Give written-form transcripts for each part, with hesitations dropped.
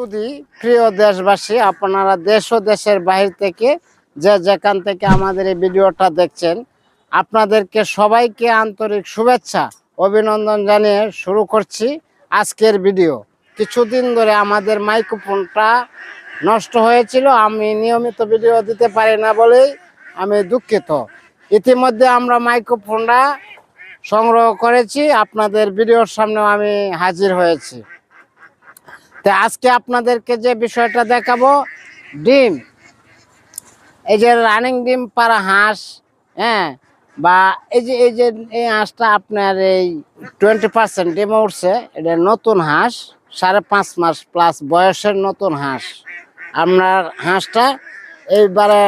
সুধী প্রিয় দেশবাসী, আপনারা দেশ ও দেশের বাহির থেকে যে যেখান থেকে আমাদের এই ভিডিওটা দেখছেন, আপনাদেরকে সবাইকে আন্তরিক শুভেচ্ছা অভিনন্দন জানিয়ে শুরু করছি আজকের ভিডিও। কিছুদিন ধরে আমাদের মাইক্রোফোনটা নষ্ট হয়েছিল, আমি নিয়মিত ভিডিও দিতে পারি না বলেই আমি দুঃখিত। ইতিমধ্যে আমরা মাইক্রোফোনটা সংগ্রহ করেছি, আপনাদের ভিডিওর সামনেও আমি হাজির হয়েছি। তো আজকে আপনাদেরকে যে বিষয়টা দেখাবো, ডিম, এই যে রানিং ডিম পাড়া হাঁস, হ্যাঁ, বা এই হাঁসটা আপনার এই 20% ডিমে উঠছে। এটা নতুন হাঁস, 5.5 মাস প্লাস বয়সের নতুন হাঁস। আপনার হাঁসটা এইবারে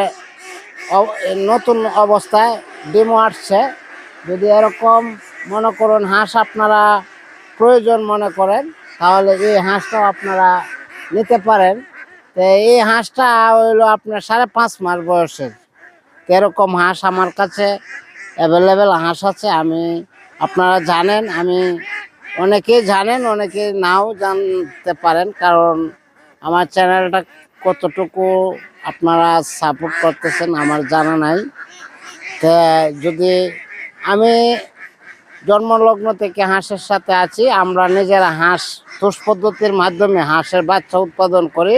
নতুন অবস্থায় ডিমও আসছে। যদি এরকম মনে করুন হাঁস আপনারা প্রয়োজন মনে করেন, তাহলে এই হাঁসটাও আপনারা নিতে পারেন। তো এই হাঁসটা হইলো আপনার 5.5 মাস বয়সের। এরকম হাঁস আমার কাছে অ্যাভেলেবেল হাঁস আছে। আপনারা জানেন, অনেকেই জানেন, অনেকে নাও জানতে পারেন, কারণ আমার চ্যানেলটা কতটুকু আপনারা সাপোর্ট করতেছেন আমার জানা নাই। তা যদি আমি জন্মলগ্ন থেকে হাঁসের সাথে আছি, আমরা নিজেরা হাঁস তুষ পদ্ধতির মাধ্যমে হাঁসের বাচ্চা উৎপাদন করি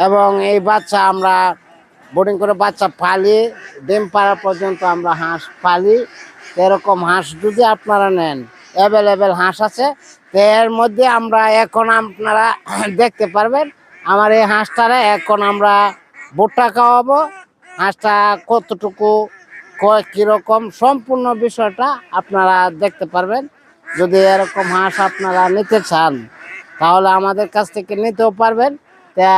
এবং এই বাচ্চা আমরা বোর্ডিং করে বাচ্চা পালি, ডিম পাড়া পর্যন্ত আমরা হাঁস পালি। এরকম হাঁস যদি আপনারা নেন, অ্যাভেলেবেল হাঁস আছে। তো এর মধ্যে আমরা এখন আপনারা দেখতে পারবেন আমার এই হাঁসটারে এখন আমরা ভুট্টা খাওয়াবো। হাঁসটা কতটুকু কীরকম সম্পূর্ণ বিষয়টা আপনারা দেখতে পারবেন। যদি এরকম হাঁস আপনারা নিতে চান, তাহলে আমাদের কাছ থেকে নিতেও পারবেন। তা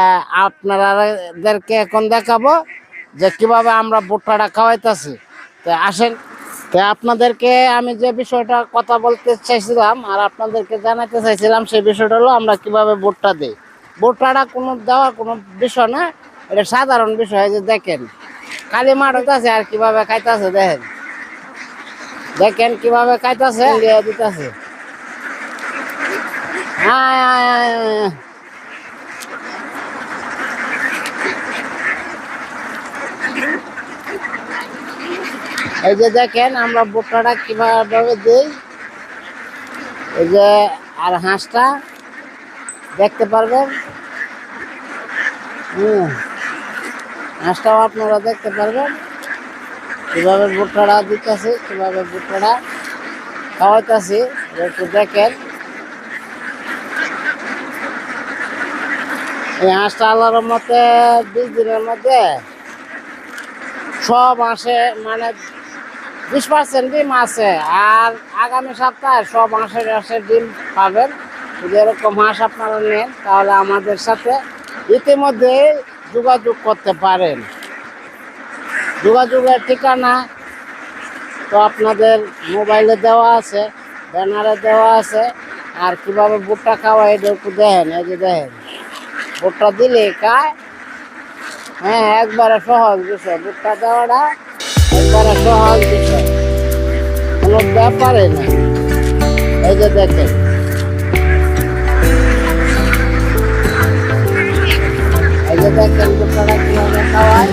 আপনারাদেরকে এখন দেখাবো যে কিভাবে আমরা ভুট্টাটা খাওয়াইতেছি। তো আসেন, তো আপনাদেরকে আমি যে বিষয়টা কথা বলতে চাইছিলাম আর আপনাদেরকে জানাতে চাইছিলাম, সেই বিষয়টা হলো আমরা কিভাবে ভুট্টা দিই। ভুট্টাটা কোনো দেওয়া কোনো বিষয় না, এটা সাধারণ বিষয়। যে দেখেন কালি মাঠ হইতেছে আর কিভাবে খাইতেছে, দেখেন কিভাবে খাইতেছে, দিতেছে। এই যে দেখেন আমরা ভুট্টাটা কিভাবে দিই। এই যে আর হাঁসটা দেখতে পারবেন, হাঁসটাও আপনারা দেখতে পারবেন কিভাবে ভুট্টাটা দিতেছি, কিভাবে ভুট্টাটা খাওয়াইতেছি, একটু দেখেন। এই হাঁসটা আল্লাহর মতে 20 দিনের মধ্যে সব হাঁসে মানে 20% ডিম আছে, আর আগামী সপ্তাহে সব হাঁসের ডিম পাবেন। যদি এরকম হাঁস আপনারা নেন, তাহলে আমাদের সাথে ইতিমধ্যে যোগাযোগ করতে পারেন। যোগাযোগের ঠিকানা তো আপনাদের মোবাইলে দেওয়া আছে, ব্যানারে দেওয়া আছে। আর কিভাবে ভুট্টা খাওয়া এটা একটু দেখেন। এই যে দেখেন ভুট্টা দিলে খায়, হ্যাঁ, একবারে সহজ বিষয়। ভুট্টা দেওয়াটা একবারে সহজ বিষয়, কোনো ব্যাপারে না। এই যে দেখেন, এই যে দেখেন ভুট্টাটা কিভাবে খাওয়ায়।